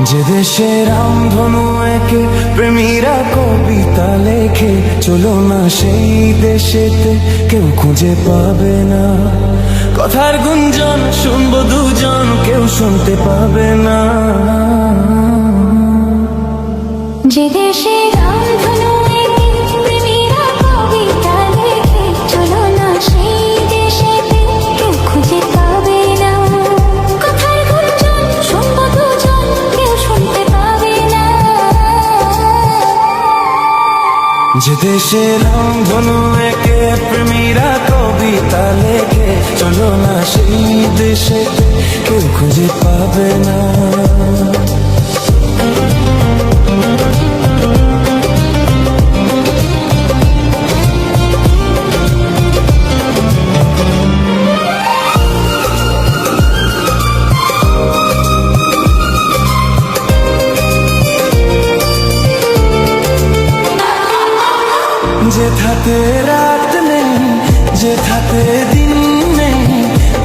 যে দেশে রামধনু একে প্রেমীরা কবিতা লেখে, চলো না সেই দেশেতে কেউ খুঁজে পাবে না। কথার গুঞ্জন শুনবো দুজন, কেউ শুনতে পাবে না। যে দেশে রামধনু একে প্রেমীরা কবিতা লেখে, চলো না সেই দেশেতে কেউ খুঁজে পাবে না। কথার গুঞ্জন শুনবো দুজন, কেউ শুনতে পাবে না। যে দেশে রামধনু একে প্রেমীরা কবিতা লেখে, চলো না সেই দেশেতে কেউ খুঁজে পাবে না। যেথাতে রাত নেই, যেথাতে দিন নেই,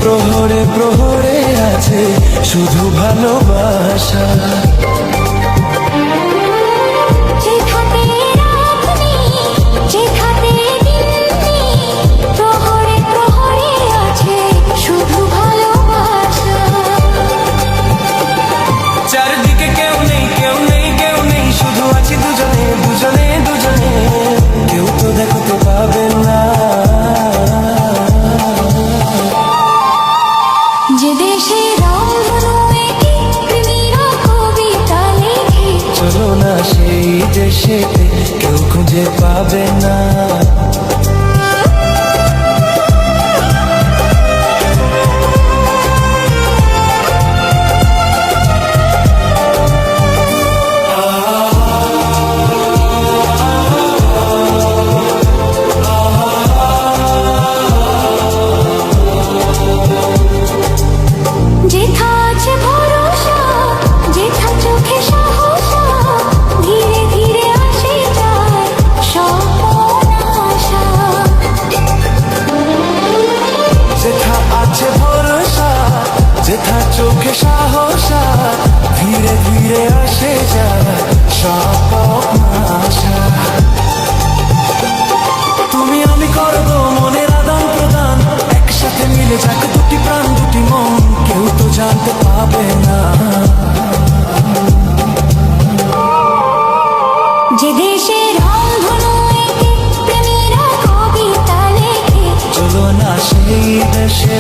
প্রহরে প্রহরে আছে শুধু ভালোবাসা। যেথাতে রাত নেই, যেথাতে দিন নেই, প্রহরে প্রহরে আছে শুধু ভালোবাসা। চারদিকে কেউ নেই, কেউ নেই, কেউ নেই, শুধু আছি দুজনে দুজনে দুজনে, কেউ তো দেখতে পাবে না। যে দেশে রামধনু একে প্রেমীরা কবিতা লেখে, চলো না সেই দেশেতে কেউ খুঁজে পাবে না। যেথা আছে ভরসা, যেথা চোখে সাহসা, ধীরে ধীরে আসে যায় স্বপ্ন আশা। যেথা আছে ভরসা, যেথা চোখে সাহসা, ধীরে ধীরে আসে যায় স্বপ্ন আশা। তুমি আমি করবো মনের আদান প্রদান, একসাথে মিলে যাক দুটি প্রাণ দুটি মন, কেউ তো জানতে পাবে না। যে দেশে রামধনু একে প্রেমীরা কবিতা লেখে, চলো না সেই দেশে